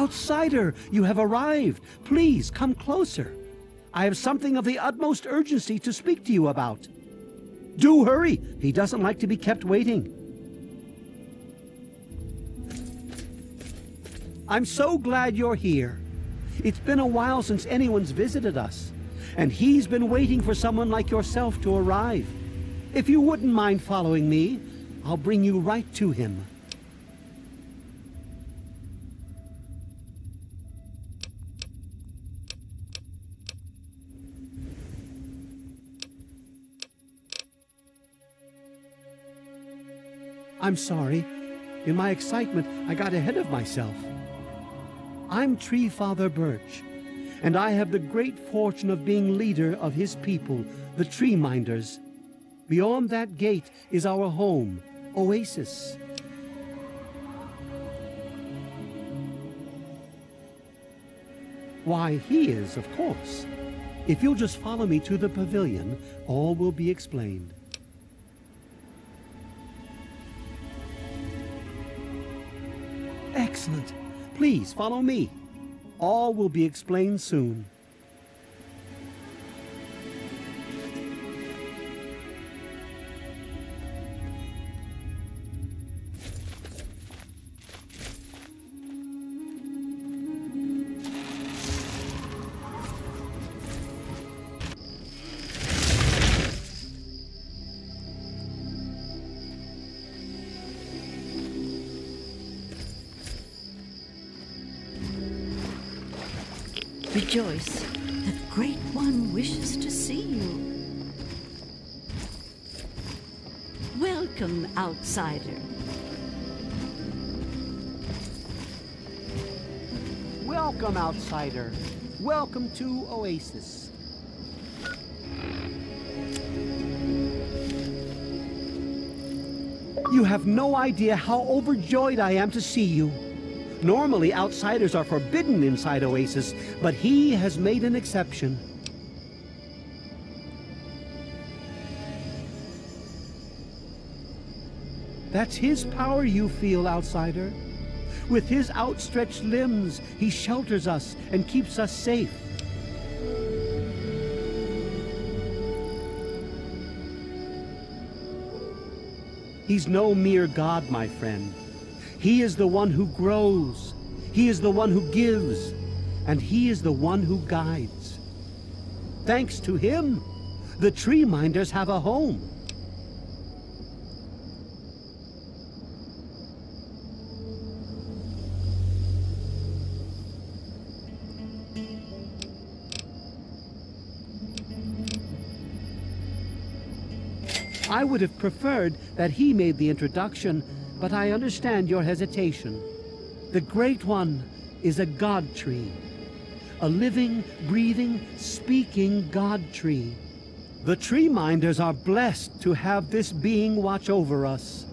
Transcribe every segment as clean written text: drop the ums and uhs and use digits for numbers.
Outsider, you have arrived. Please come closer. I have something of the utmost urgency to speak to you about. Do hurry. He doesn't like to be kept waiting. I'm so glad you're here. It's been a while since anyone's visited us, and he's been waiting for someone like yourself to arrive. If you wouldn't mind following me, I'll bring you right to him. I'm sorry. In my excitement, I got ahead of myself. I'm Tree Father Birch, and I have the great fortune of being leader of his people, the Tree Minders. Beyond that gate is our home, Oasis. Why, he is, of course. If you'll just follow me to the pavilion, all will be explained. Excellent. Please follow me. All will be explained soon. Rejoice, the Great One wishes to see you. Welcome, outsider. Welcome, outsider. Welcome to Oasis. You have no idea how overjoyed I am to see you. Normally, outsiders are forbidden inside Oasis, but he has made an exception. That's his power you feel, outsider. With his outstretched limbs, he shelters us and keeps us safe. He's no mere god, my friend. He is the one who grows, he is the one who gives, and he is the one who guides. Thanks to him, the Tree Minders have a home. I would have preferred that he made the introduction, but I understand your hesitation. The Great One is a God tree. A living, breathing, speaking God tree. The Tree Minders are blessed to have this being watch over us.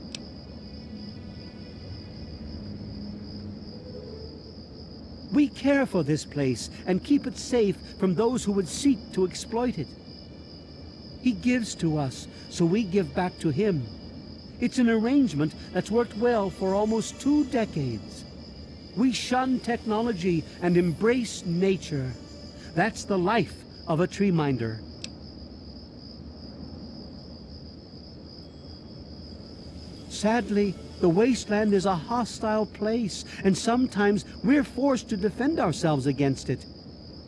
We care for this place and keep it safe from those who would seek to exploit it. He gives to us, so we give back to him. It's an arrangement that's worked well for almost 2 decades. We shun technology and embrace nature. That's the life of a tree minder. Sadly, the wasteland is a hostile place, and sometimes we're forced to defend ourselves against it.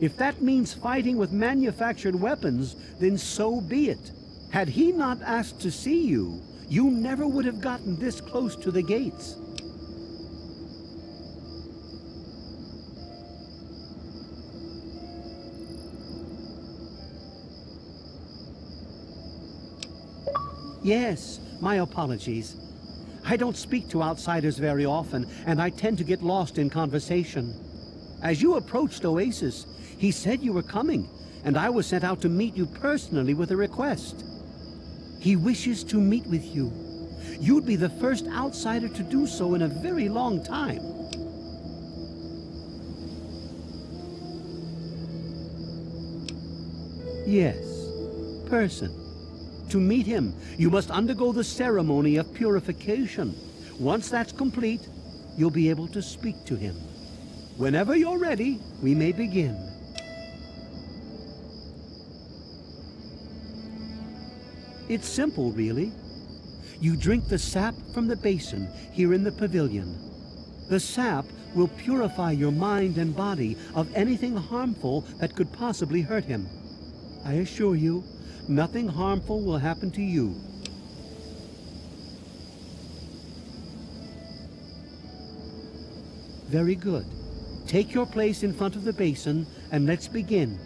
If that means fighting with manufactured weapons, then so be it. Had he not asked to see you, you never would have gotten this close to the gates. Yes, my apologies. I don't speak to outsiders very often, and I tend to get lost in conversation. As you approached Oasis, he said you were coming, and I was sent out to meet you personally with a request. He wishes to meet with you. You'd be the first outsider to do so in a very long time. Yes, person. To meet him, you must undergo the ceremony of purification. Once that's complete, you'll be able to speak to him. Whenever you're ready, we may begin. It's simple, really. You drink the sap from the basin here in the pavilion. The sap will purify your mind and body of anything harmful that could possibly hurt him. I assure you, nothing harmful will happen to you. Very good. Take your place in front of the basin and let's begin.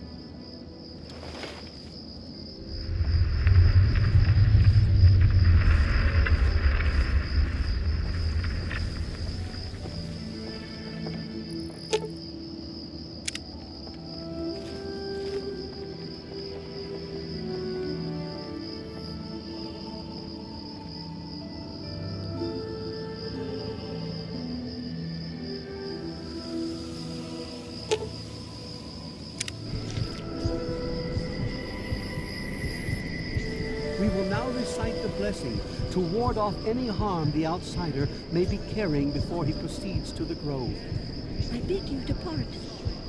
We will now recite the blessing to ward off any harm the outsider may be carrying before he proceeds to the grove. I bid you depart,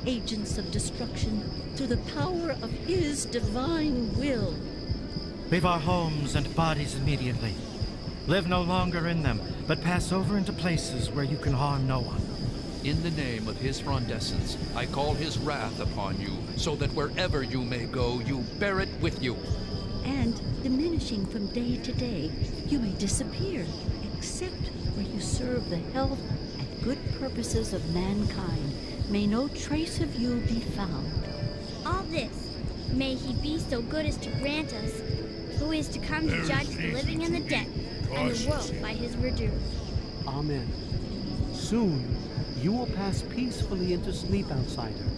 agents of destruction, through the power of his divine will. Leave our homes and bodies immediately. Live no longer in them, but pass over into places where you can harm no one. In the name of his frondescence, I call his wrath upon you, so that wherever you may go, you bear it with you. And, diminishing from day to day, you may disappear, except where you serve the health and good purposes of mankind. May no trace of you be found. All this, may he be so good as to grant us, who is to come to judge the living and the dead, and the world by his verdure. Amen. Soon, you will pass peacefully into sleep, outsider.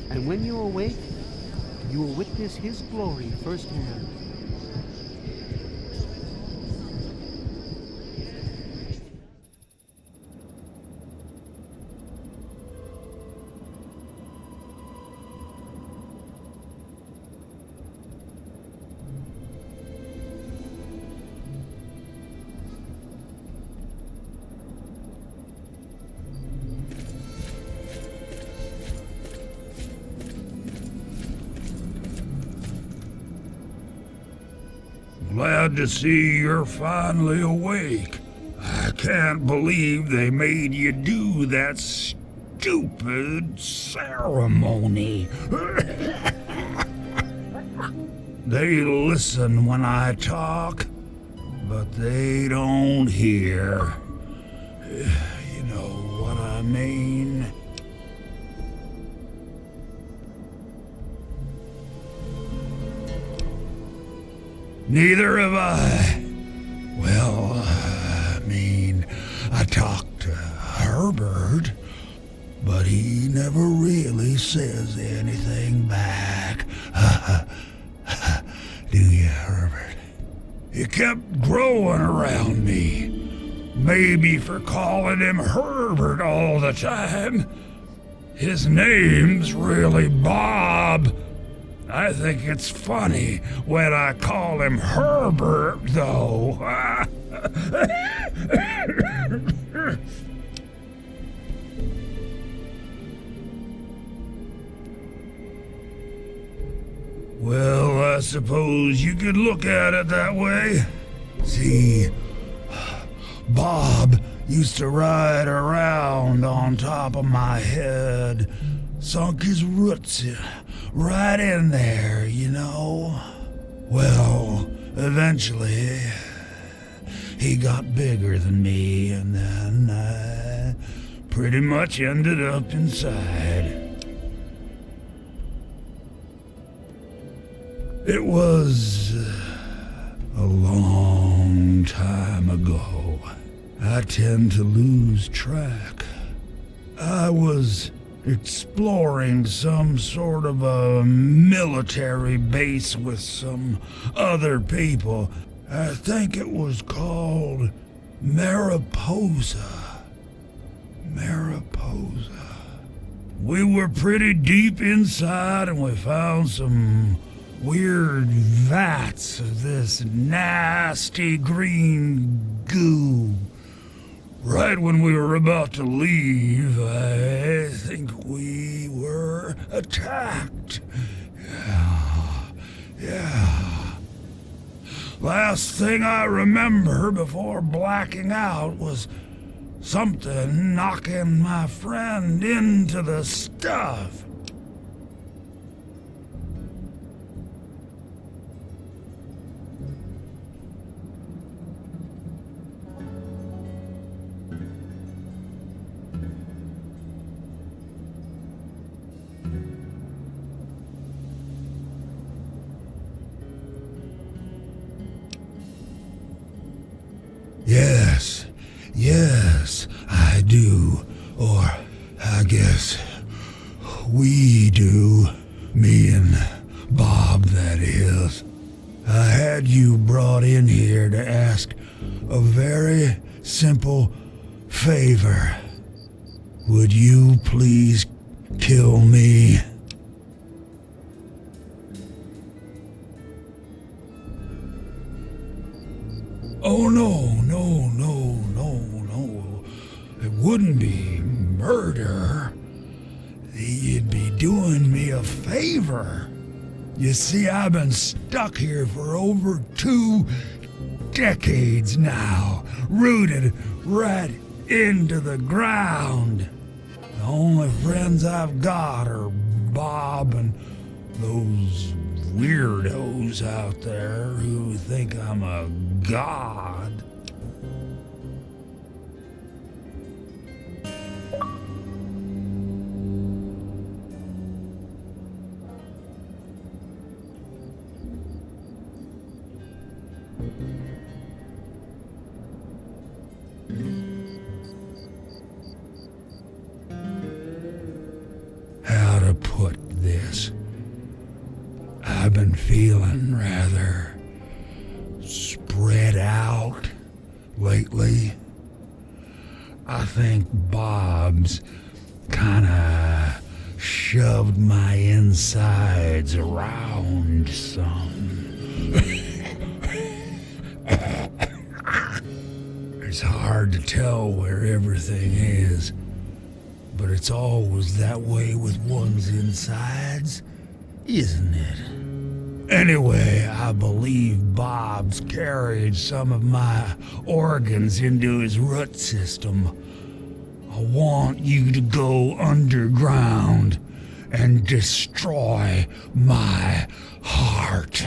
And when you awake, you will witness his glory firsthand. Glad to see you're finally awake. I can't believe they made you do that stupid ceremony. They listen when I talk, but they don't hear. You know what I mean? Neither have I. Well, I talked to Herbert, but he never really says anything back. Do you, Herbert? He kept growing around me. Maybe for calling him Herbert all the time. His name's really Bob. I think it's funny when I call him Herbert, though. Well, I suppose you could look at it that way. See, Bob used to ride around on top of my head, sunk his roots right in there, you know. Well, eventually, he got bigger than me, and then I pretty much ended up inside. It was a long time ago. I tend to lose track. I was exploring some sort of a military base with some other people. I think it was called Mariposa. Mariposa. We were pretty deep inside and we found some weird vats of this nasty green goo. Right when we were about to leave, I think we were attacked. Yeah. Last thing I remember before blacking out was something knocking my friend into the stuff. Yes, I do. Or, I guess, we do. Me and Bob, that is. I had you brought in here to ask a very simple favor. Would you please kill me? Oh, no. It wouldn't be murder. You'd be doing me a favor. You see, I've been stuck here for over 2 decades now, rooted right into the ground. The only friends I've got are Bob and those weirdos out there who think I'm a god. How to put this? I've been feeling rather spread out lately. I think Bob's kinda shoved my insides around some. It's hard to tell where everything is, but it's always that way with one's insides, isn't it? Anyway, I believe Bob's carried some of my organs into his root system. I want you to go underground and destroy my heart.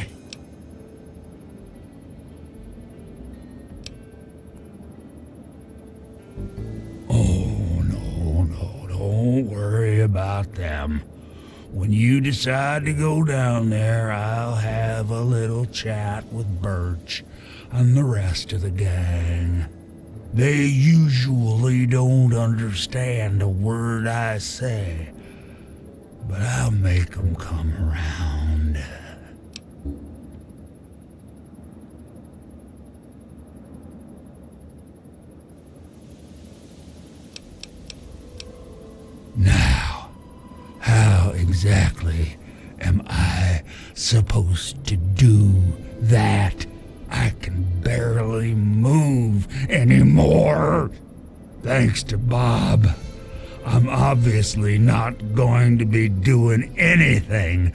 Oh, no, don't worry about them. When you decide to go down there, I'll have a little chat with Birch and the rest of the gang. They usually don't understand a word I say, but I'll make them come around. Now, how exactly am I supposed to do that? I can barely move anymore. Thanks to Bob, I'm obviously not going to be doing anything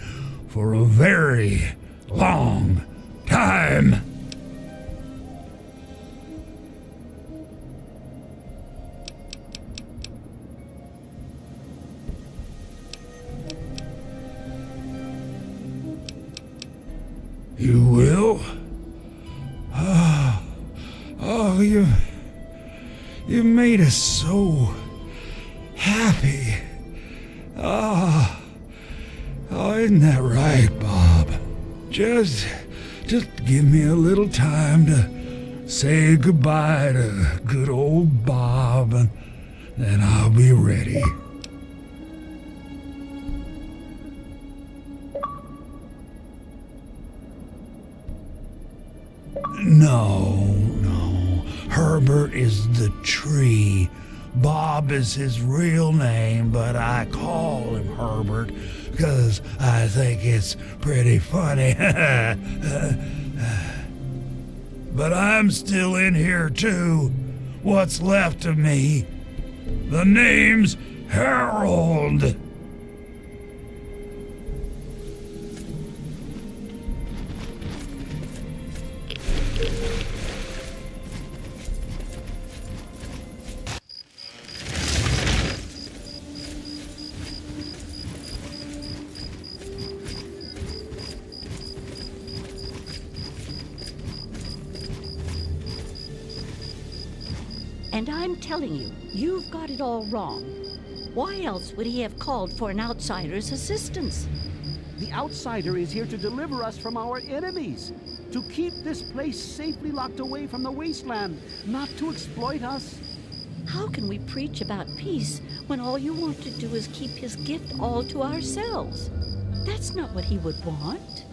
for a very long time. You will? Oh, you made us so happy. Oh, isn't that right, Bob? Just give me a little time to say goodbye to good old Bob, and then I'll be ready. No. Herbert is the tree. Bob is his real name, but I call him Herbert because I think it's pretty funny. But I'm still in here too, what's left of me. The name's Harold. And I'm telling you, you've got it all wrong. Why else would he have called for an outsider's assistance? The outsider is here to deliver us from our enemies, to keep this place safely locked away from the wasteland, not to exploit us. How can we preach about peace when all you want to do is keep his gift all to ourselves? That's not what he would want.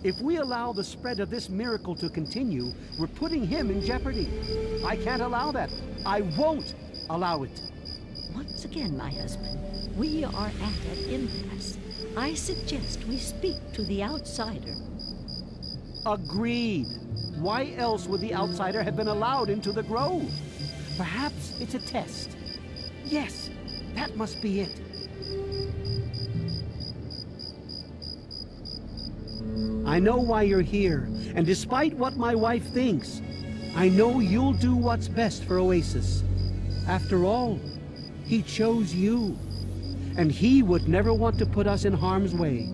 If we allow the spread of this miracle to continue, we're putting him in jeopardy. I can't allow that. I won't allow it. Once again, my husband, we are at an impasse. I suggest we speak to the outsider. Agreed. Why else would the outsider have been allowed into the grove? Perhaps it's a test. Yes, that must be it. I know why you're here, and despite what my wife thinks, I know you'll do what's best for Oasis. After all, he chose you, and he would never want to put us in harm's way.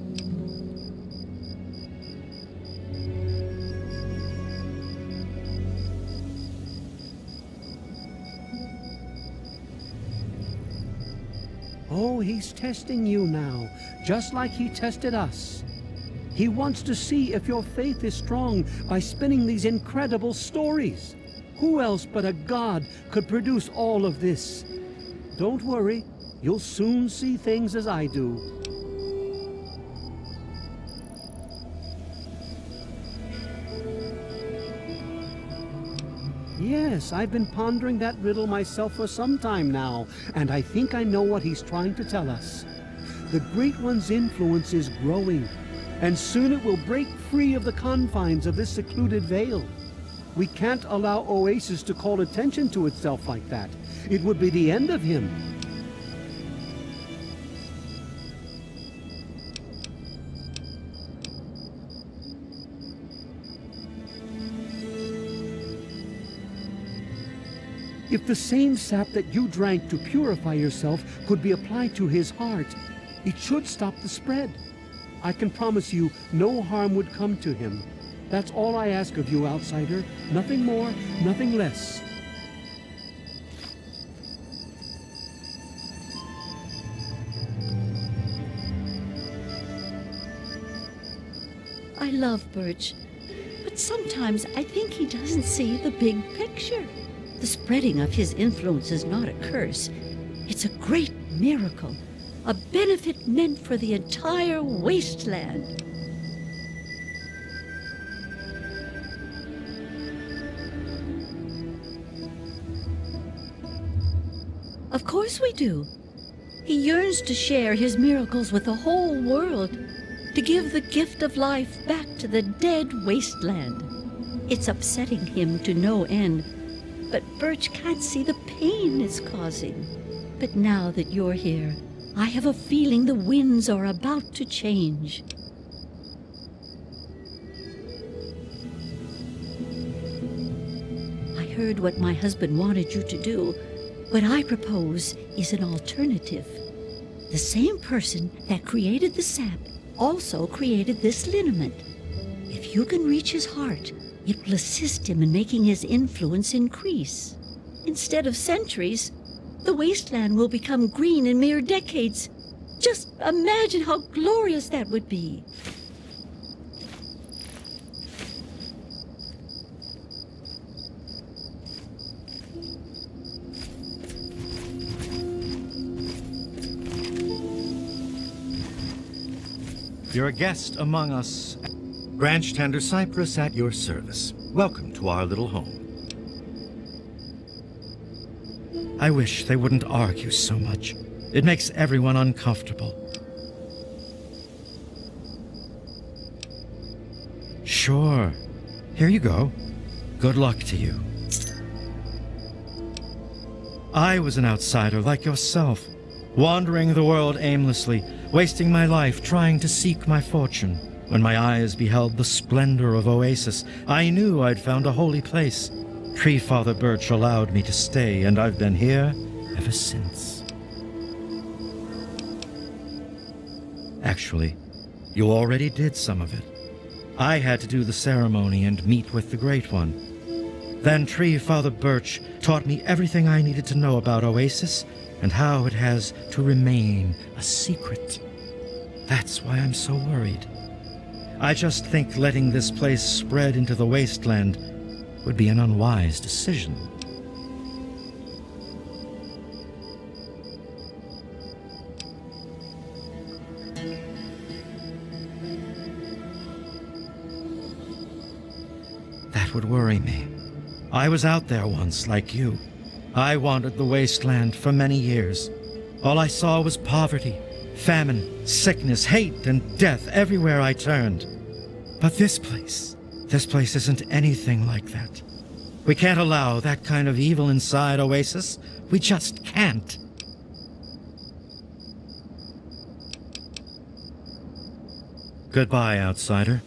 Oh, he's testing you now, just like he tested us. He wants to see if your faith is strong by spinning these incredible stories. Who else but a god could produce all of this? Don't worry, you'll soon see things as I do. Yes, I've been pondering that riddle myself for some time now, and I think I know what he's trying to tell us. The Great One's influence is growing, and soon it will break free of the confines of this secluded vale. We can't allow Oasis to call attention to itself like that. It would be the end of him. If the same sap that you drank to purify yourself could be applied to his heart, it should stop the spread. I can promise you no harm would come to him. That's all I ask of you, outsider. Nothing more, nothing less. I love Birch, but sometimes I think he doesn't see the big picture. The spreading of his influence is not a curse. It's a great miracle, a benefit meant for the entire wasteland. Of course we do. He yearns to share his miracles with the whole world, to give the gift of life back to the dead wasteland. It's upsetting him to no end, but Birch can't see the pain it's causing. But now that you're here, I have a feeling the winds are about to change. I heard what my husband wanted you to do. What I propose is an alternative. The same person that created the sap also created this liniment. If you can reach his heart, it will assist him in making his influence increase. Instead of centuries, the wasteland will become green in mere decades. Just imagine how glorious that would be. You're a guest among us. Branch Tender Cypress at your service. Welcome to our little home. I wish they wouldn't argue so much. It makes everyone uncomfortable. Sure. Here you go. Good luck to you. I was an outsider like yourself, wandering the world aimlessly, wasting my life trying to seek my fortune. When my eyes beheld the splendor of Oasis, I knew I'd found a holy place. Tree Father Birch allowed me to stay, and I've been here ever since. Actually, you already did some of it. I had to do the ceremony and meet with the Great One. Then Tree Father Birch taught me everything I needed to know about Oasis and how it has to remain a secret. That's why I'm so worried. I just think letting this place spread into the wasteland would be an unwise decision. That would worry me. I was out there once, like you. I wandered the wasteland for many years. All I saw was poverty, famine, sickness, hate, and death everywhere I turned. But this place isn't anything like that. We can't allow that kind of evil inside Oasis. We just can't. Goodbye, outsider.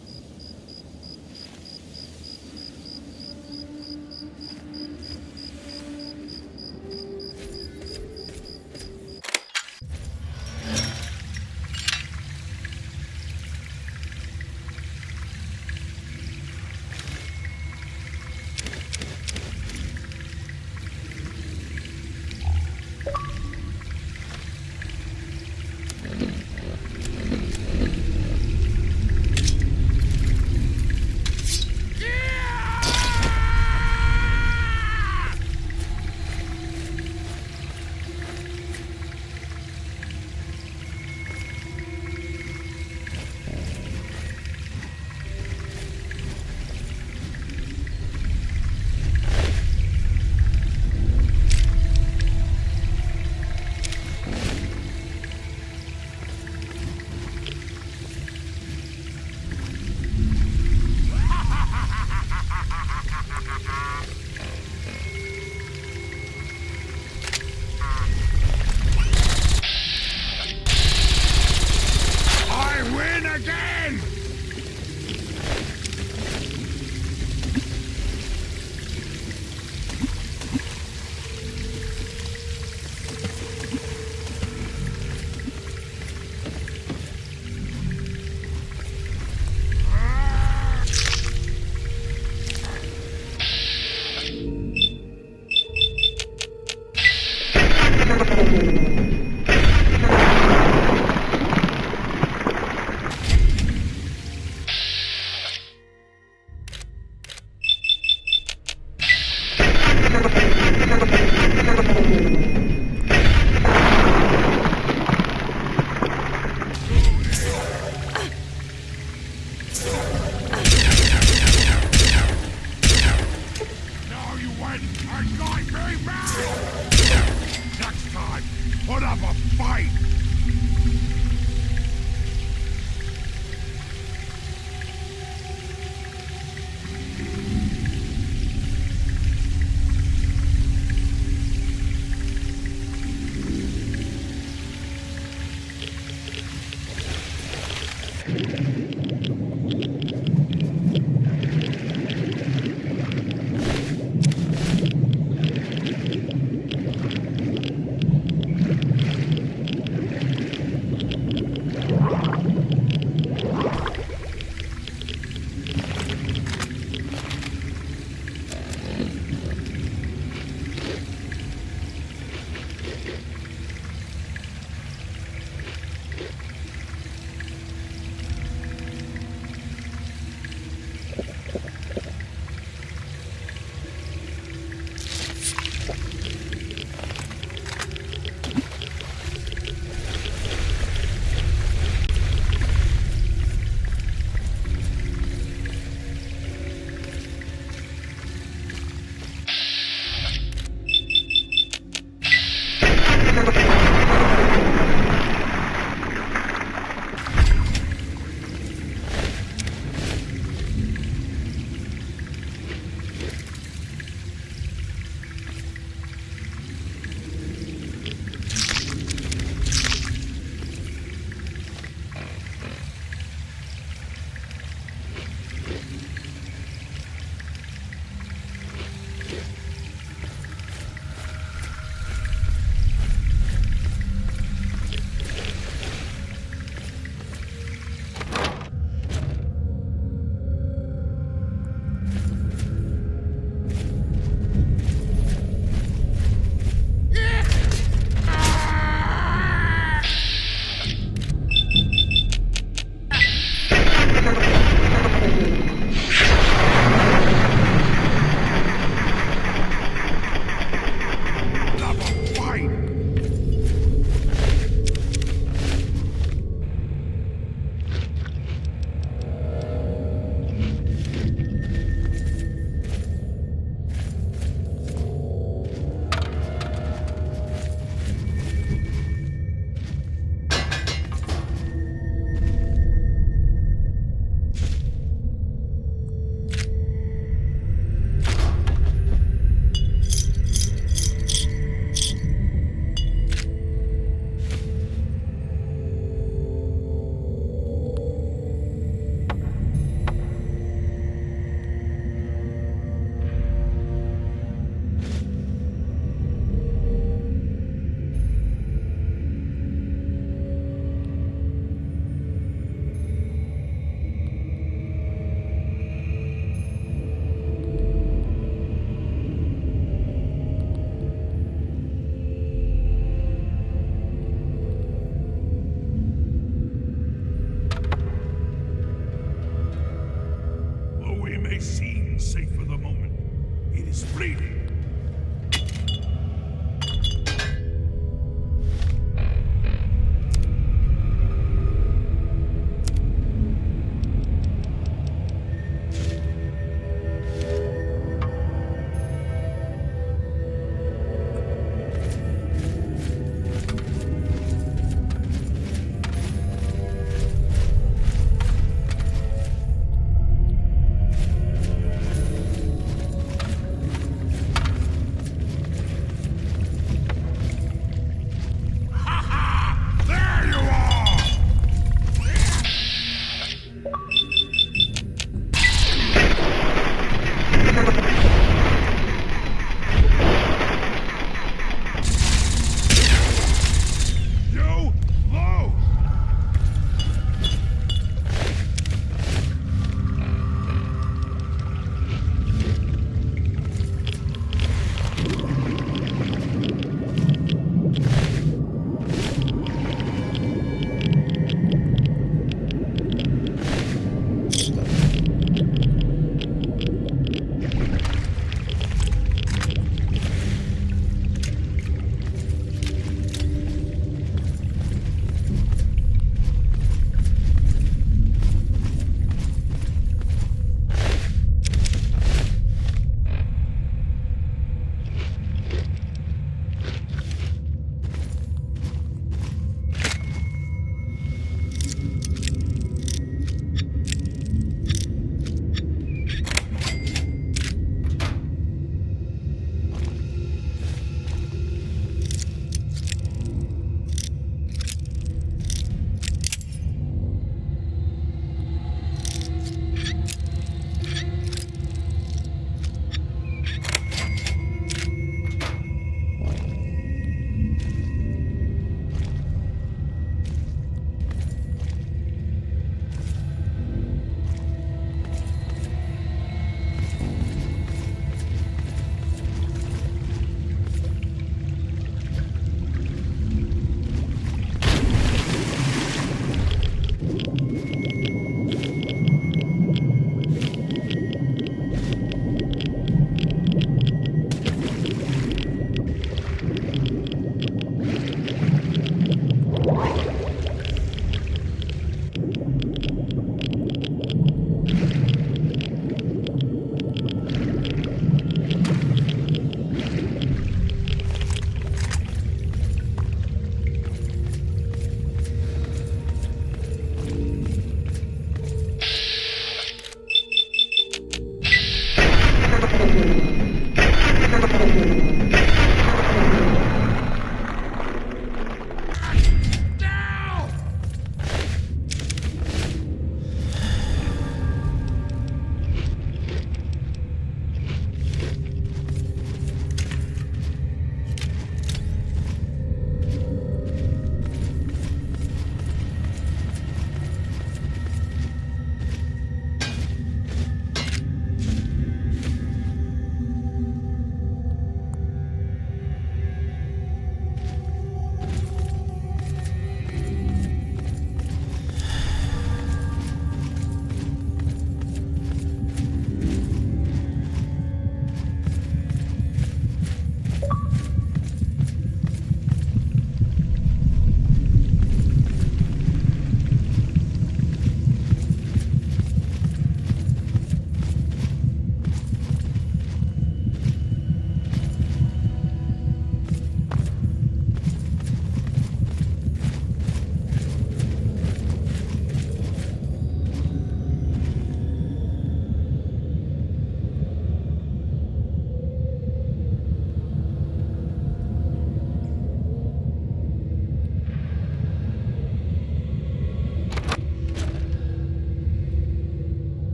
may seem safe for the moment, it is fleeting.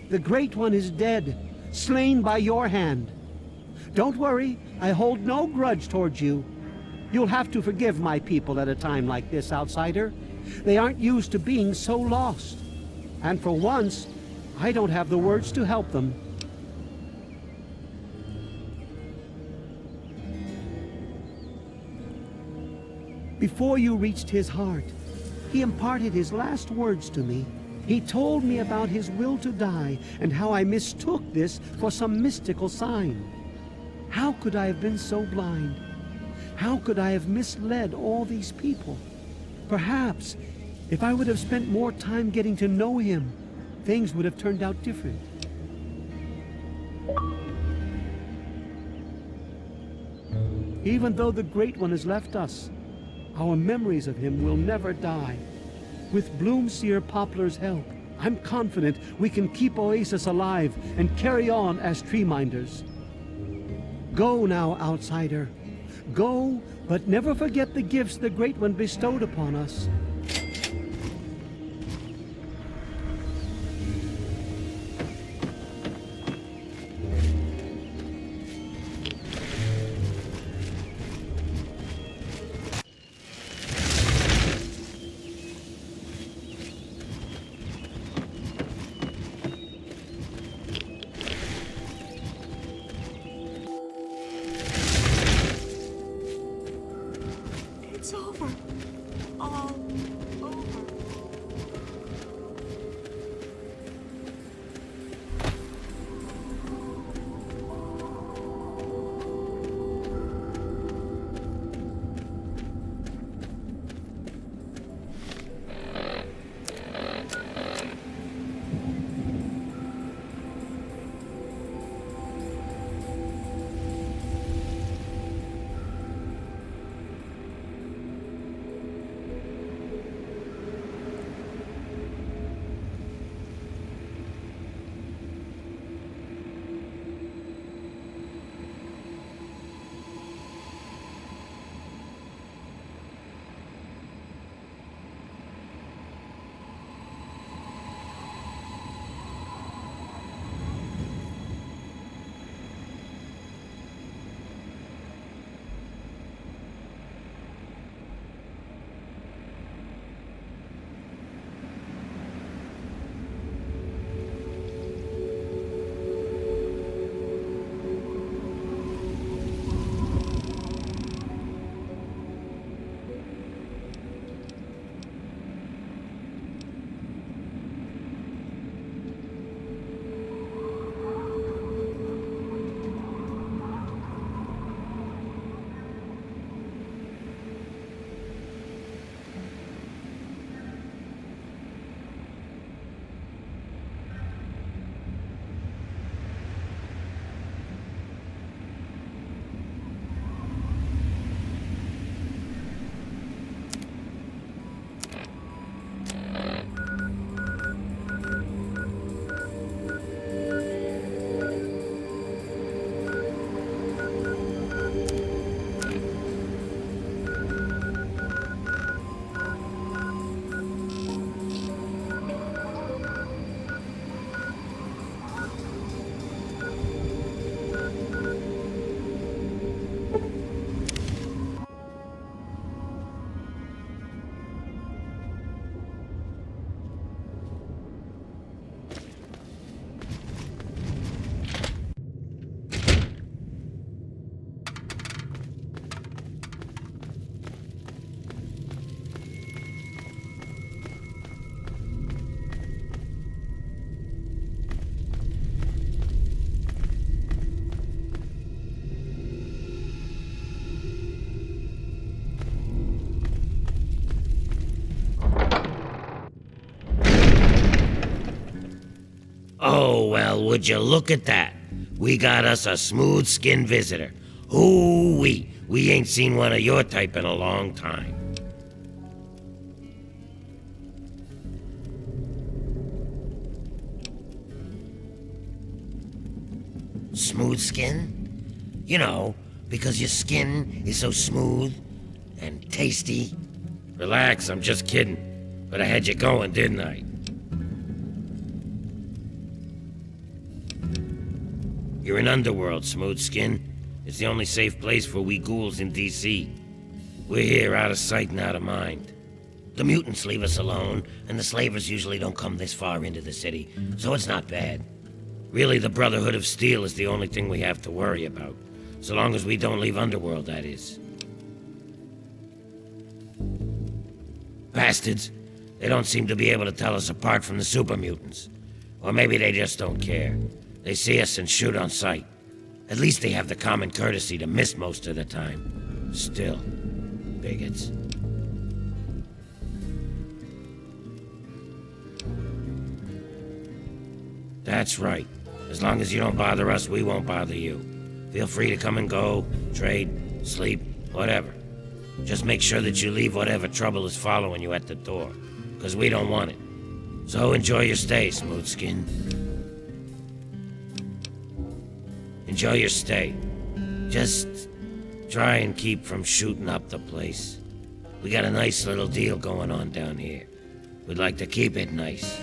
The Great One is dead, slain by your hand. Don't worry, I hold no grudge towards you. You'll have to forgive my people at a time like this, outsider. They aren't used to being so lost. And for once, I don't have the words to help them. Before you reached his heart, he imparted his last words to me. He told me about his will to die and how I mistook this for some mystical sign. How could I have been so blind? How could I have misled all these people? Perhaps, if I would have spent more time getting to know him, things would have turned out different. Even though the Great One has left us, our memories of him will never die. With Bloomseer Poplar's help, I'm confident we can keep Oasis alive and carry on as tree minders. Go now, outsider. Go, but never forget the gifts the Great One bestowed upon us. It's over. All over. Oh, well, would you look at that? We got us a smooth-skinned visitor. Ooh-wee, we ain't seen one of your type in a long time. Smooth skin? You know, because your skin is so smooth and tasty. Relax, I'm just kidding. But I had you going, didn't I? You're in Underworld, Smoothskin. It's the only safe place for we ghouls in D.C. We're here out of sight and out of mind. The mutants leave us alone, and the slavers usually don't come this far into the city, so it's not bad. Really, the Brotherhood of Steel is the only thing we have to worry about. So long as we don't leave Underworld, that is. Bastards. They don't seem to be able to tell us apart from the super mutants. Or maybe they just don't care. They see us and shoot on sight. At least they have the common courtesy to miss most of the time. Still, bigots. That's right. As long as you don't bother us, we won't bother you. Feel free to come and go, trade, sleep, whatever. Just make sure that you leave whatever trouble is following you at the door, because we don't want it. So enjoy your stay, Smoothskin. Enjoy your stay. Just try and keep from shooting up the place. We got a nice little deal going on down here. We'd like to keep it nice.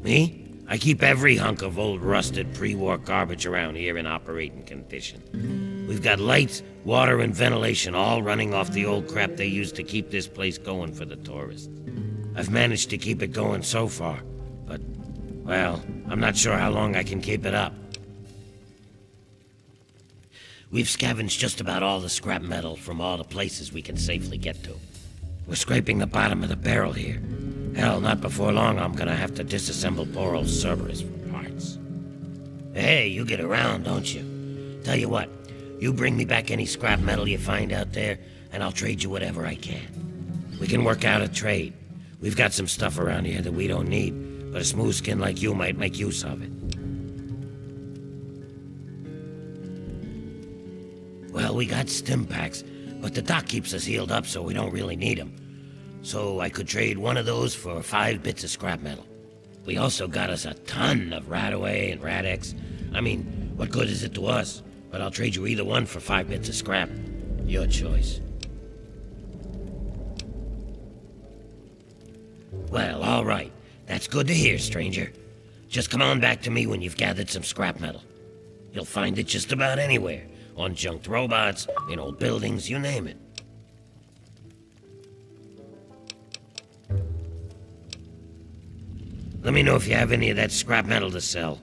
Me? I keep every hunk of old rusted pre-war garbage around here in operating condition. We've got lights, water, and ventilation all running off the old crap they used to keep this place going for the tourists. I've managed to keep it going so far, but, well, I'm not sure how long I can keep it up. We've scavenged just about all the scrap metal from all the places we can safely get to. We're scraping the bottom of the barrel here. Hell, not before long I'm gonna have to disassemble poor old Cerberus for parts. Hey, you get around, don't you? Tell you what, you bring me back any scrap metal you find out there, and I'll trade you whatever I can. We can work out a trade. We've got some stuff around here that we don't need, but a smooth skin like you might make use of it. Well, we got stim packs, but the doc keeps us healed up so we don't really need them. So I could trade one of those for 5 bits of scrap metal. We also got us a ton of Radaway and Radex. I mean, what good is it to us? But I'll trade you either one for 5 bits of scrap. Your choice. Well, all right. That's good to hear, stranger. Just come on back to me when you've gathered some scrap metal. You'll find it just about anywhere. On junked robots, in old buildings, you name it. Let me know if you have any of that scrap metal to sell.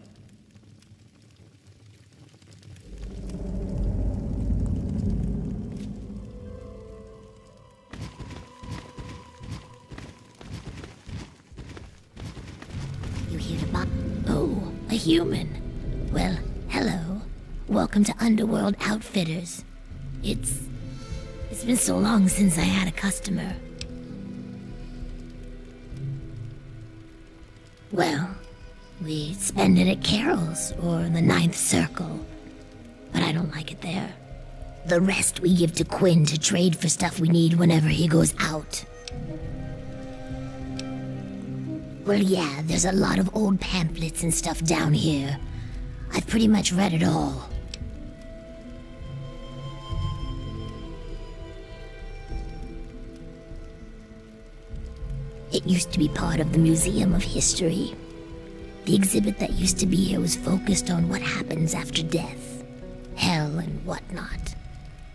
You here to buy? Oh, a human. Well, hello. Welcome to Underworld Outfitters. It's been so long since I had a customer. Well, we spend it at Carol's or the Ninth Circle, but I don't like it there. The rest we give to Quinn to trade for stuff we need whenever he goes out. Well, yeah, there's a lot of old pamphlets and stuff down here. I've pretty much read it all. It used to be part of the Museum of History. The exhibit that used to be here was focused on what happens after death, hell and whatnot.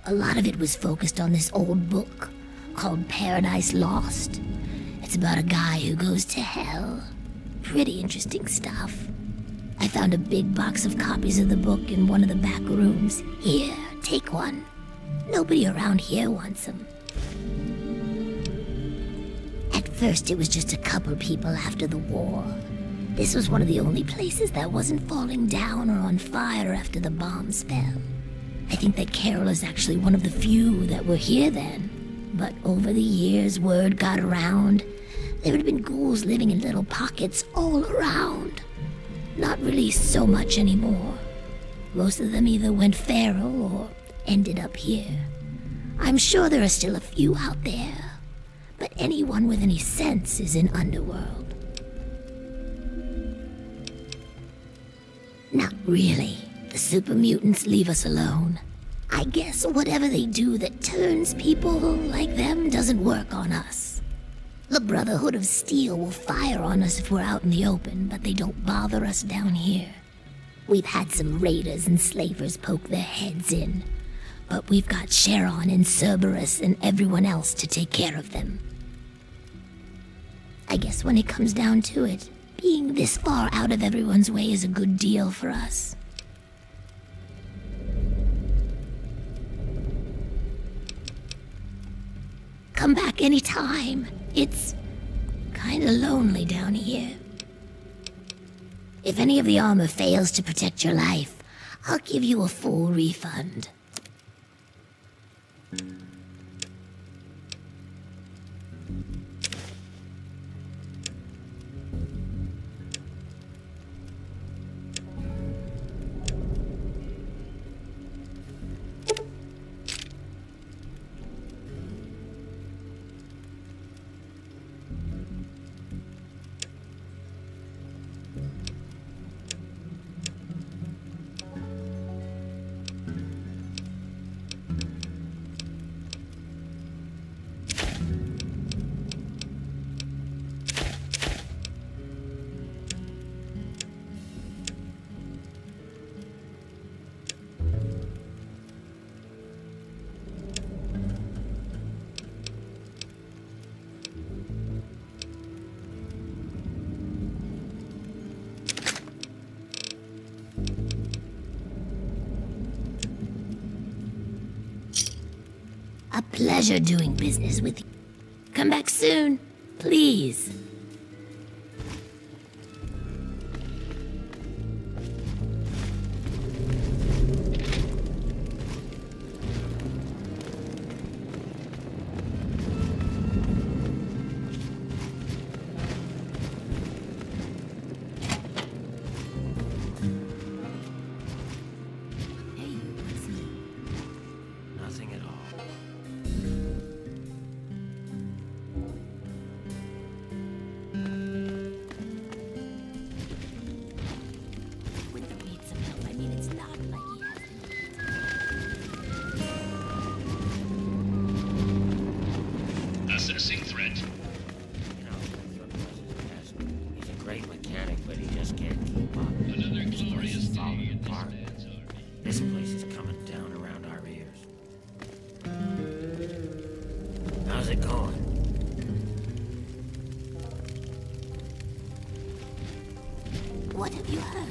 A lot of it was focused on this old book called Paradise Lost. It's about a guy who goes to hell. Pretty interesting stuff. I found a big box of copies of the book in one of the back rooms. Here, take one. Nobody around here wants them. At first, it was just a couple people after the war. This was one of the only places that wasn't falling down or on fire after the bombs fell. I think that Carol is actually one of the few that were here then. But over the years, word got around. There had been ghouls living in little pockets all around. Not really so much anymore. Most of them either went feral or ended up here. I'm sure there are still a few out there. But anyone with any sense is in Underworld. Not really. The super mutants leave us alone. I guess whatever they do that turns people like them doesn't work on us. The Brotherhood of Steel will fire on us if we're out in the open, but they don't bother us down here. We've had some raiders and slavers poke their heads in, but we've got Charon and Cerberus and everyone else to take care of them. I guess when it comes down to it, being this far out of everyone's way is a good deal for us. Come back anytime. It's kinda lonely down here. If any of the armor fails to protect your life, I'll give you a full refund. A pleasure doing business with you. Come back soon, please. Nothing at all. Wouldn't need some help. I mean, it's not like he has. Assessing threat. You know, he's a great mechanic, but he just can't keep up. Another This place glorious is day falling in this apart. man's army. This place is coming down around our ears. How's it going? What have you heard?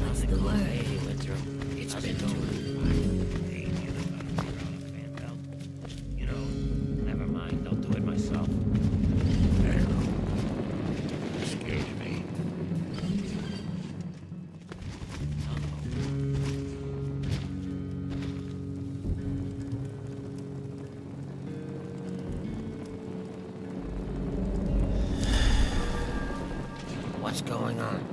How's it The going? word. Hey, Winter. It's been too Hey, you know, fan belt. You know, never mind. I'll do it myself. Excuse me. What's going on?